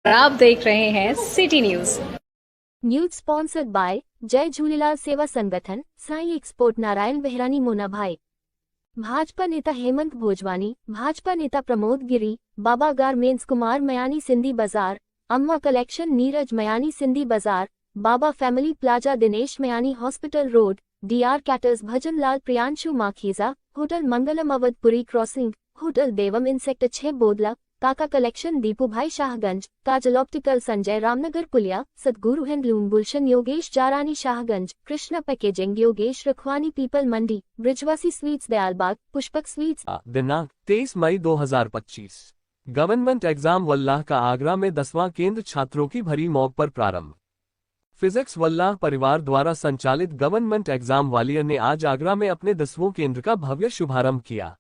आप देख रहे हैं city news. News sponsored by Jai Jhulelal Seva Sangathan, Sai export, Narayan Behrani, Mona Bhai. Bhajpa नेता हेमंत भोजवानी, भाजपा नेता Pramod Giri, Baba garments Kumar Mayani Sindhi Bazaar, Amma collection Neeraj Mayani Sindhi Bazaar, Baba family plaza Dinesh Mayani hospital road, DR caterers Bhajan Lal Priyanshu Makhija, hotel Mangalam Awadhpuri crossing, hotel Devam inn sector 6 Bodla, Kaka collection Deepu Bhai Shahganj, Kajal optical Sanjay Ramnagar पुलिया, सदगुरु हैंडलूम गुलशन योगेश जारानी शाहगंज, कृष्णा पैकेजिंग योगेश रखवानी पीपल मंडी, ब्रिजवासी स्वीट्स दयालबाग, पुष्पक स्वीट्स। दिनांक 23 मई 2025 गवर्नमेंट एग्जाम वल्लाह का आगरा में 10वां केंद्र छात्रों की भरी मॉक पर प्रारंभ। फिजिक्स वल्लाह परिवार द्वारा संचालित गवर्नमेंट एग्जाम वालियर ने आज आगरा में अपने 10वें केंद्र का भव्य शुभारंभ किया।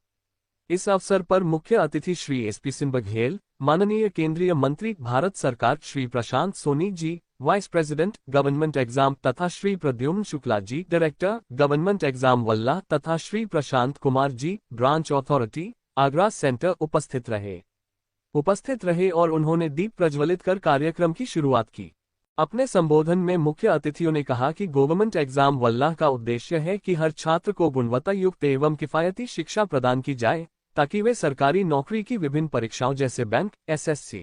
इस अवसर पर मुख्य अतिथि श्री एसपी सिंह बघेल, माननीय केंद्रीय मंत्री भारत सरकार श्री प्रशांत Soni ji, vice president government exam तथा Shri Pradyumna Shukla ji, director government exam वल्लाह तथा Shri Prashant Kumar ji, branch authority Agra centre उपस्थित रहे और उन्होंने दीप प्रज्वलित कर कार्यक्रम की शुरुआत की। अपने संबोधन में मुख्य अतिथियों ने कहा कि गवर्नमेंट एग्जाम वल्लाह का उद्देश्य है कि हर छात्र को गुणवत्ता युक्त एवं किफायती शिक्षा प्रदान की जाए ताकि वे सरकारी नौकरी की विभिन्न परीक्षाओं जैसे बैंक, एसएससी,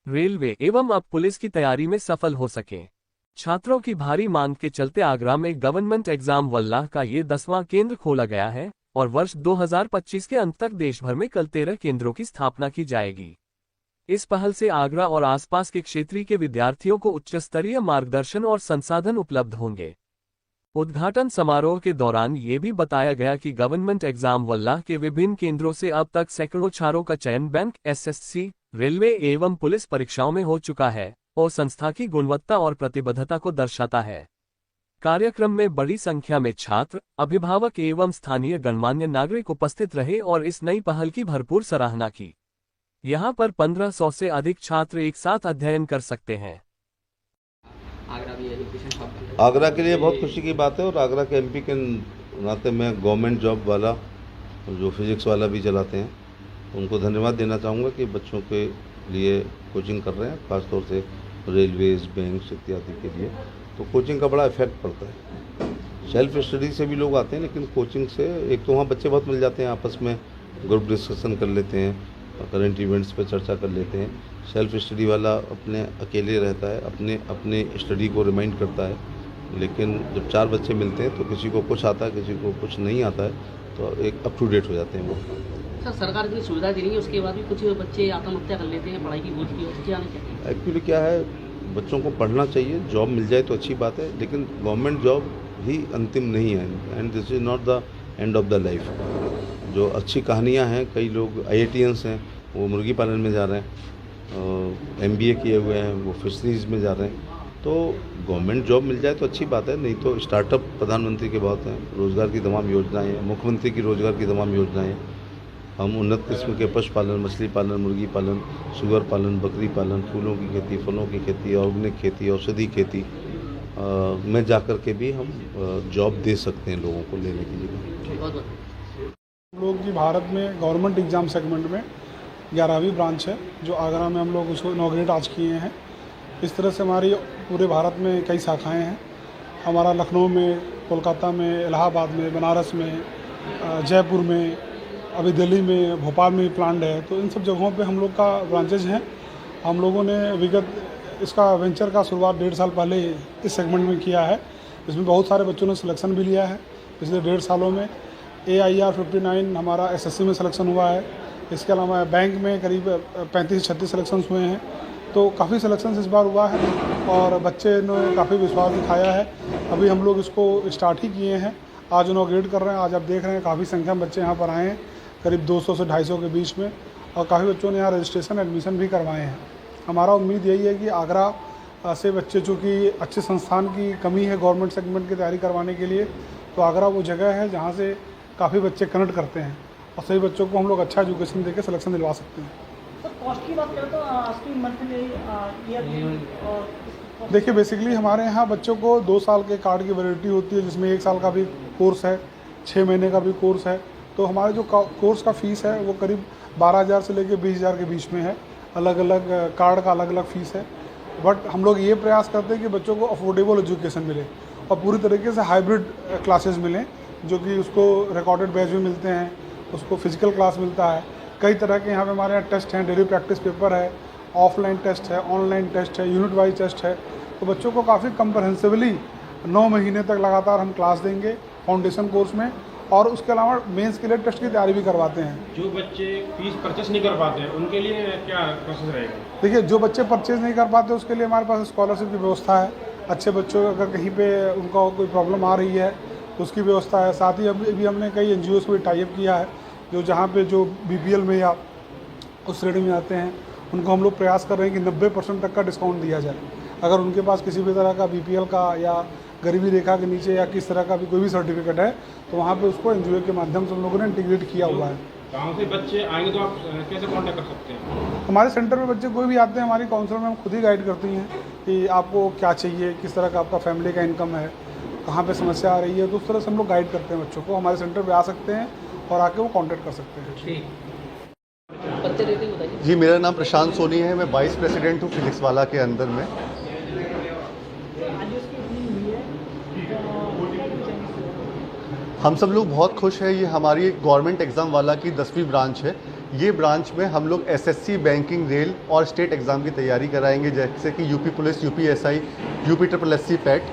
रेलवे एवं अब पुलिस की तैयारी में सफल हो सकें। छात्रों की भारी मांग के चलते आगरा में गवर्नमेंट एग्जाम वल्लाह का ये 10वां केंद्र खोला गया है और वर्ष 2025 के अंत तक देश भर में कल 13 केंद्रों की स्थापना की जाएगी। इस पहल से आगरा और आसपास के क्षेत्रीय के विद्यार्थियों को उच्च स्तरीय मार्गदर्शन और संसाधन उपलब्ध होंगे। उद्घाटन समारोह के दौरान ये भी बताया गया कि गवर्नमेंट एग्जाम वल्लाह के विभिन्न केंद्रों से अब तक सैकड़ों छात्रों का चयन बैंक, एसएससी, रेलवे एवं पुलिस परीक्षाओं में हो चुका है और संस्था की गुणवत्ता और प्रतिबद्धता को दर्शाता है। कार्यक्रम में बड़ी संख्या में छात्र, अभिभावक एवं स्थानीय गणमान्य नागरिक उपस्थित रहे और इस नई पहल की भरपूर सराहना की। यहाँ पर 1500 से अधिक छात्र एक साथ अध्ययन कर सकते हैं। आगरा के लिए बहुत खुशी की बात है और आगरा के एमपी के नाते मैं गवर्नमेंट जॉब वाला जो फिजिक्स वाला भी चलाते हैं उनको धन्यवाद देना चाहूँगा कि बच्चों के लिए कोचिंग कर रहे हैं, खासतौर से रेलवेज, बैंक इत्यादि के लिए। तो कोचिंग का बड़ा इफेक्ट पड़ता है। सेल्फ स्टडी से भी लोग आते हैं, लेकिन कोचिंग से एक तो वहाँ बच्चे बहुत मिल जाते हैं, आपस में ग्रुप डिस्कशन कर लेते हैं, करंट इवेंट्स पे चर्चा कर लेते हैं। सेल्फ स्टडी वाला अपने अकेले रहता है, अपने स्टडी को रिमाइंड करता है, लेकिन जब 4 बच्चे मिलते हैं तो किसी को कुछ आता है, किसी को कुछ नहीं आता है, तो एक अप टू डेट हो जाते हैं वो। सर, सरकार की सुविधा दे रही है, उसके बाद भी कुछ बच्चे आत्महत्या कर लेते हैं पढ़ाई की बोझ की वजह से। एक्चुअली क्या है, बच्चों को पढ़ना चाहिए, जॉब मिल जाए तो अच्छी बात है, लेकिन गवर्नमेंट जॉब ही अंतिम नहीं है and this is not the end of the life. जो अच्छी कहानियाँ हैं, कई लोग IITians हैं, वो मुर्गी पालन में जा रहे हैं, MBA किए हुए हैं, वो फिशरीज में जा रहे हैं। तो गवर्नमेंट जॉब मिल जाए तो अच्छी बात है, नहीं तो स्टार्टअप प्रधानमंत्री के बहुत हैं, रोज़गार की तमाम योजनाएं हैं, मुख्यमंत्री की रोज़गार की तमाम योजनाएं हैं। हम उन्नत किस्म के पशुपालन, मछली पालन, मुर्गी पालन, सुगर पालन, बकरी पालन, फूलों की खेती, फलों की खेती, ऑर्गेनिक खेती, औषधि खेती में जाकर के भी हम जॉब दे सकते हैं लोगों को लेने के लिए। लोग जी भारत में गवर्नमेंट एग्ज़ाम सेगमेंट में 11वीं ब्रांच है, जो आगरा में हम लोग उसको इनॉग्रेट आज किए हैं। इस तरह से हमारी पूरे भारत में कई शाखाएं हैं। हमारा लखनऊ में, कोलकाता में, इलाहाबाद में, बनारस में, जयपुर में, अभी दिल्ली में, भोपाल में प्लान्ड है। तो इन सब जगहों पे हम लोग का ब्रांचेज हैं। हम लोगों ने विगत इसका वेंचर का शुरुआत 1.5 साल पहले इस सेगमेंट में किया है। इसमें बहुत सारे बच्चों ने सिलेक्शन भी लिया है पिछले 1.5 सालों में। AIR 59 हमारा SSC में सिलेक्शन हुआ है। इसके अलावा बैंक में करीब 35-36 सिलेक्शन हुए हैं। तो काफ़ी सिलेक्शन इस बार हुआ है और बच्चे ने काफ़ी विश्वास दिखाया है। अभी हम लोग इसको स्टार्ट ही किए हैं, आज इनॉग्रेट कर रहे हैं। आज आप देख रहे हैं काफ़ी संख्या में बच्चे यहाँ पर आए हैं, करीब 200 से 250 के बीच में, और काफ़ी बच्चों ने यहाँ रजिस्ट्रेशन, एडमिशन भी करवाए हैं। हमारा उम्मीद यही है कि आगरा से बच्चे, चूँकि अच्छे संस्थान की कमी है गवर्नमेंट सेगमेंट की तैयारी करवाने के लिए, तो आगरा वो जगह है जहाँ से काफ़ी बच्चे कनेक्ट करते हैं और सही बच्चों को हम लोग अच्छा एजुकेशन देकर सिलेक्शन दिलवा सकते हैं। सर, कॉस्ट की बात करें तो देखिए, बेसिकली हमारे यहाँ बच्चों को 2 साल के कार्ड की वैलिडिटी होती है, जिसमें 1 साल का भी कोर्स है, 6 महीने का भी कोर्स है। तो हमारे जो कोर्स का फ़ीस है वो करीब 12,000 से लेकर 20,000 के बीच में है। अलग अलग कार्ड का अलग अलग फ़ीस है। बट हम लोग ये प्रयास करते हैं कि बच्चों को अफोर्डेबल एजुकेशन मिले और पूरी तरीके से हाइब्रिड क्लासेस मिलें, जो कि उसको रिकॉर्डेड बैच भी मिलते हैं, उसको फिजिकल क्लास मिलता है। कई तरह के यहाँ पे हमारे यहाँ टेस्ट हैं, डेली प्रैक्टिस पेपर है, ऑफलाइन टेस्ट है, ऑनलाइन टेस्ट है, यूनिट वाइज टेस्ट है। तो बच्चों को काफ़ी कंप्रहेंसिवली 9 महीने तक लगातार हम क्लास देंगे फाउंडेशन कोर्स में, और उसके अलावा मेंस के लिए टेस्ट की तैयारी भी करवाते हैं। जो बच्चे फीस परचेस नहीं कर पाते हैं उनके लिए क्या प्रोसेस रहेगा? देखिए, जो बच्चे परचेज नहीं कर पाते उसके लिए हमारे पास स्कॉलरशिप की व्यवस्था है। अच्छे बच्चों को अगर कहीं पे उनका कोई प्रॉब्लम आ रही है तो उसकी व्यवस्था है। साथ ही अभी हमने कई NGOs को भी टाइप किया है, जो जहाँ पे जो BPL में या उस श्रेणी में आते हैं उनको हम लोग प्रयास कर रहे हैं कि 90% तक का डिस्काउंट दिया जाए। अगर उनके पास किसी भी तरह का BPL का या गरीबी रेखा के नीचे या किस तरह का भी कोई भी सर्टिफिकेट है तो वहाँ पे उसको NGO के माध्यम से हम लोगों ने इंटीग्रेट किया हुआ है। गाँव से बच्चे आएंगे तो आप कैसे कॉन्टैक्ट कर सकते हैं? हमारे सेंटर में बच्चे कोई भी आते हैं, हमारी काउंसलर में हम खुद ही गाइड करती हैं कि आपको क्या चाहिए, किस तरह का आपका फैमिली का इनकम है, कहाँ पे समस्या आ रही है। तो उस तरह से हम लोग गाइड करते हैं बच्चों को। हमारे सेंटर पे आ सकते हैं और आके वो कांटेक्ट कर सकते हैं। ठीक, पत्ते रेटिंग बताइए। जी, मेरा नाम प्रशांत सोनी है, मैं वाइस प्रेसिडेंट हूँ फिजिक्स वाला के अंदर में। हम सब लोग बहुत खुश हैं। ये हमारी गवर्नमेंट एग्ज़ाम वाला की 10वीं ब्रांच है। ये ब्रांच में हम लोग SSC, बैंकिंग, रेल और स्टेट एग्ज़ाम की तैयारी कराएंगे, जैसे कि UP police, UPSI, UPSSC PAT.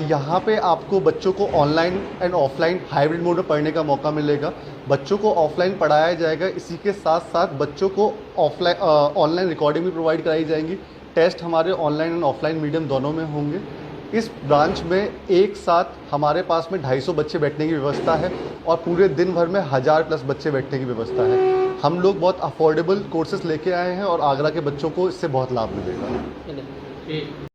यहाँ पे आपको बच्चों को online and offline hybrid mode में पढ़ने का मौका मिलेगा। बच्चों को ऑफलाइन पढ़ाया जाएगा, इसी के साथ साथ बच्चों को ऑनलाइन रिकॉर्डिंग भी प्रोवाइड कराई जाएंगी। टेस्ट हमारे ऑनलाइन एंड ऑफलाइन मीडियम दोनों में होंगे। इस ब्रांच में एक साथ हमारे पास में 250 बच्चे बैठने की व्यवस्था है और पूरे दिन भर में 1000+ बच्चे बैठने की व्यवस्था है। हम लोग बहुत अफोर्डेबल कोर्सेज लेके आए हैं और आगरा के बच्चों को इससे बहुत लाभ मिलेगा। ठीक।